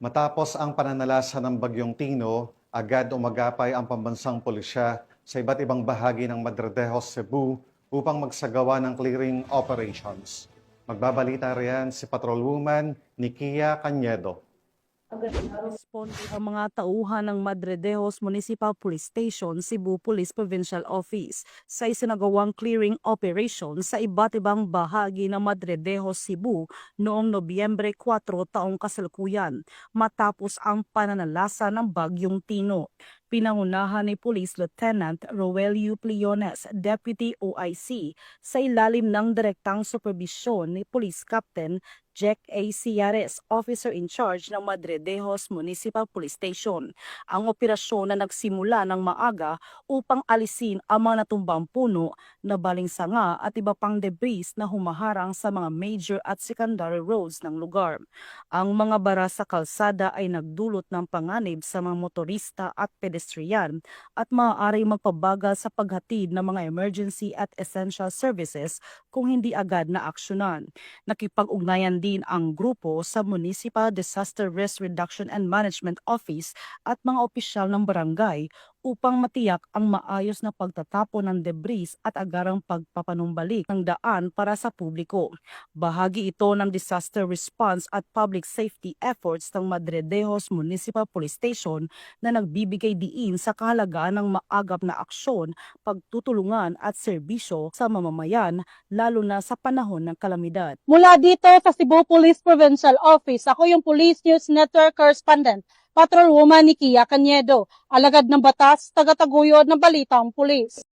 Matapos ang pananalasa ng Bagyong Tino, agad umagapay ang pambansang pulisya sa iba't ibang bahagi ng Madredejos, Cebu upang magsagawa ng clearing operations. Magbabalita riyan si Patrolwoman Nikia Cañedo. Responde ang mga tauhan ng Madredejos Municipal Police Station, Cebu Police Provincial Office sa isinagawang clearing operation sa iba't ibang bahagi ng Madredejos, Cebu noong Nobyembre 4 taong kasalukuyan matapos ang pananalasa ng Bagyong Tino. Pinangunahan ni Police Lieutenant Roelio Pliones, Deputy OIC, sa ilalim ng direktang superbisyon ni Police Captain Jack A. Ciares, Officer in Charge ng Madredejos Municipal Police Station. Ang operasyon na nagsimula ng maaga upang alisin ang mga natumbang puno, nabaling sanga at iba pang debris na humaharang sa mga major at secondary roads ng lugar. Ang mga bara sa kalsada ay nagdulot ng panganib sa mga motorista at pedestrian at maaaring magpabagal sa paghatid ng mga emergency at essential services kung hindi agad na aksyonan. Nakipag-ugnayan din ang grupo sa Municipal Disaster Risk Reduction and Management Office at mga opisyal ng barangay upang matiyak ang maayos na pagtatapon ng debris at agarang pagpapanumbalik ng daan para sa publiko. Bahagi ito ng disaster response at public safety efforts ng Madredejos Municipal Police Station na nagbibigay diin sa kahalagaan ng maagap na aksyon, pagtutulungan at serbisyo sa mamamayan lalo na sa panahon ng kalamidad. Mula dito sa Cebu Police Provincial Office, ako yung Police News Network Correspondent, Patrolwoman Nikia Cañedo, alagad ng batas, tagataguyod ng balitang pulis.